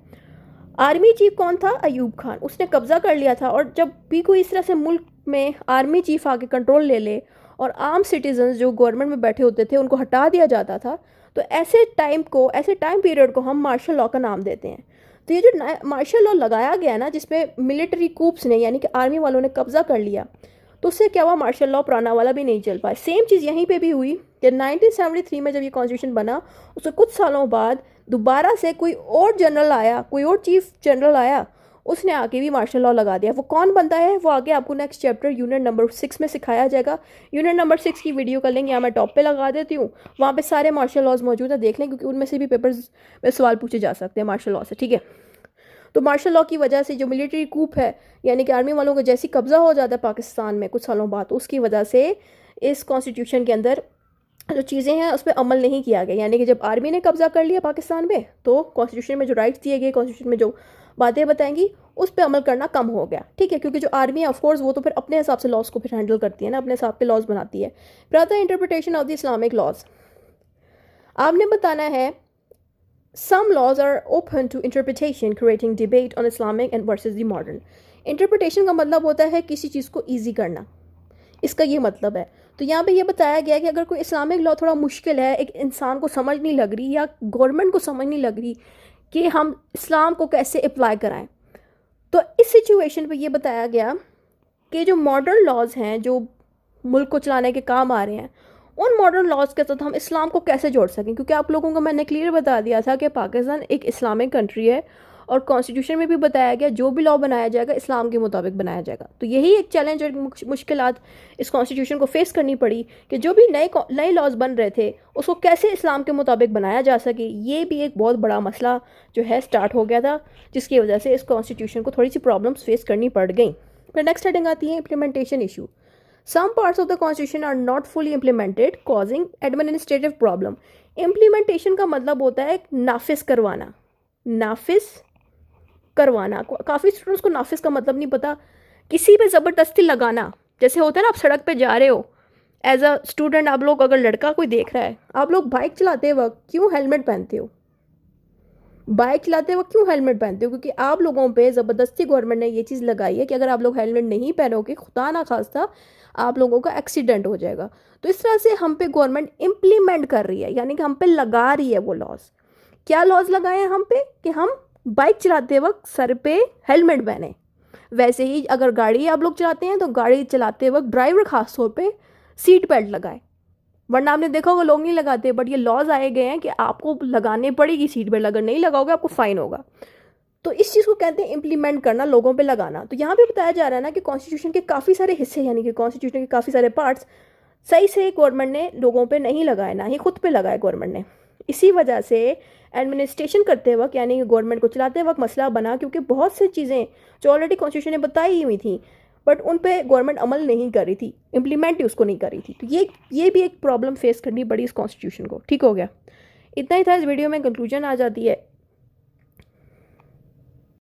आर्मी चीफ कौन था? अयूब खान। उसने कब्जा कर लिया था। और जब भी कोई इस तरह से मुल्क में आर्मी चीफ आके कंट्रोल ले ले और आम सिटीजन्स जो गवर्नमेंट में बैठे होते थे उनको हटा दिया जाता था, तो ऐसे टाइम पीरियड को हम मार्शल लॉ का नाम देते हैं। तो ये जो मार्शल लॉ लगाया गया ना, जिसमें मिलिट्री कूप्स ने, यानी कि आर्मी वालों ने कब्जा कर लिया, तो उससे क्या हुआ, मार्शल लॉ पुराना वाला भी नहीं चल पाया। सेम चीज़ यहीं पे भी हुई कि 1973 में जब ये कॉन्स्टिट्यूशन बना, उसके कुछ सालों बाद दोबारा से कोई और जनरल आया, कोई और चीफ जनरल आया, उसने आके भी मार्शल लॉ लगा दिया। वो कौन बंदा है वो आगे आपको नेक्स्ट चैप्टर यूनिट नंबर 6 में सिखाया जाएगा। यूनिट नंबर 6 की वीडियो का लिंक यहाँ मैं टॉप पे लगा देती हूँ, वहाँ पे सारे मार्शल लॉज मौजूद है, देख लें, क्योंकि उनमें से भी पेपर्स में सवाल पूछे जा सकते हैं मार्शल लॉ से। ठीक है, तो मार्शल लॉ की वजह से जो मिलिट्री कूप है, यानी कि आर्मी वालों का जैसी कब्जा हो जाता है पाकिस्तान में कुछ सालों बाद, उसकी वजह से इस कॉन्स्टिट्यूशन के अंदर जो चीज़ें हैं उस पर अमल नहीं किया गया। यानी कि जब आर्मी ने कब्जा कर लिया पाकिस्तान में, तो कॉन्स्टिट्यूशन में जो राइट्स दिए गए, कॉन्स्टिट्यूशन में जो बातें बताएंगी, उस पर अमल करना कम हो गया, ठीक है। क्योंकि जो आर्मी है ऑफकोर्स वो तो फिर अपने हिसाब से लॉज को फिर हैंडल करती है ना, अपने हिसाब के लॉज बनाती है। फिर आता है interpretation of the Islamic laws. आपने बताना है some laws are open to interpretation, creating debate on Islamic and versus the modern. Interpretation का मतलब होता है किसी चीज़ को ईजी करना, इसका ये मतलब है। तो यहाँ पे ये बताया गया है कि अगर कोई इस्लामिक लॉ थोड़ा मुश्किल है, एक इंसान को समझ नहीं लग रही या गवर्नमेंट को समझ नहीं लग रही कि हम इस्लाम को कैसे अप्लाई कराएं, तो इस सिचुएशन पे ये बताया गया कि जो मॉडर्न लॉज हैं जो मुल्क को चलाने के काम आ रहे हैं, उन मॉडर्न लॉज के साथ हम इस्लाम को कैसे जोड़ सकें। क्योंकि आप लोगों को मैंने क्लियर बता दिया था कि पाकिस्तान एक इस्लामिक कंट्री है और कॉन्स्टिट्यूशन में भी बताया गया जो भी लॉ बनाया जाएगा इस्लाम के मुताबिक बनाया जाएगा। तो यही एक चैलेंज और मुश्किलात इस कॉन्स्टिट्यूशन को फेस करनी पड़ी कि जो भी नए लॉज बन रहे थे उसको कैसे इस्लाम के मुताबिक बनाया जा सके। ये भी एक बहुत बड़ा मसला जो है स्टार्ट हो गया था, जिसकी वजह से इस कॉन्स्टिट्यूशन को थोड़ी सी प्रॉब्लम्स फेस करनी पड़ गई। फिर नेक्स्ट हेडिंग आती है implementation issue. Some parts of the constitution are not fully implemented, causing administrative problem. Implementation का मतलब होता है नाफिज करवाना, नाफिज करवाना। काफ़ी स्टूडेंट्स को नाफिज का मतलब नहीं पता, किसी पे ज़बरदस्ती लगाना। जैसे होता है ना, आप सड़क पे जा रहे हो एज अ स्टूडेंट, आप लोग अगर लड़का कोई देख रहा है, आप लोग बाइक चलाते वक्त क्यों हेलमेट पहनते हो? बाइक चलाते वक्त क्यों हेलमेट पहनते हो? क्योंकि आप लोगों पे ज़बरदस्ती गवर्नमेंट ने ये चीज़ लगाई है कि अगर आप लोग हेलमेट नहीं पहनोगे, खुदा ना खास्ता आप लोगों का एक्सीडेंट हो जाएगा। तो इस तरह से हम पे गवर्नमेंट इम्प्लीमेंट कर रही है, यानी कि हम पे लगा रही है वो लॉज। क्या लॉज लगाए हैं हम पे कि हम बाइक चलाते वक्त सर पे हेलमेट पहने। वैसे ही अगर गाड़ी आप लोग चलाते हैं तो गाड़ी चलाते वक्त ड्राइवर खास तौर पे सीट बेल्ट लगाए, वरना आपने देखा होगा लोग नहीं लगाते, बट ये लॉज आए गए हैं कि आपको लगाने पड़ेगी सीट बेल्ट, अगर नहीं लगाओगे आपको फाइन होगा। तो इस चीज़ को कहते हैं इम्प्लीमेंट करना, लोगों पे लगाना। तो यहाँ पे बताया जा रहा है ना कि कॉन्स्टिट्यूशन के काफ़ी सारे हिस्से, यानी कि कॉन्स्टिट्यूशन के काफ़ी सारे पार्ट्स सही से गवर्नमेंट ने लोगों पे नहीं लगाए, ना ही खुद पे लगाए गवर्नमेंट ने। इसी वजह से एडमिनिस्ट्रेशन करते वक्त, यानी कि गवर्नमेंट को चलाते वक्त मसला बना, क्योंकि बहुत सी चीज़ें जो ऑलरेडी कॉन्स्टिट्यूशन ने बताई हुई थी बट उन पे गवर्नमेंट अमल नहीं कर रही थी, इम्प्लीमेंट ही उसको नहीं कर रही थी। तो ये भी एक प्रॉब्लम फेस करनी पड़ी इस कॉन्स्टिट्यूशन को। ठीक हो गया, इतना ही था इस वीडियो में, कंक्लूजन आ जाती है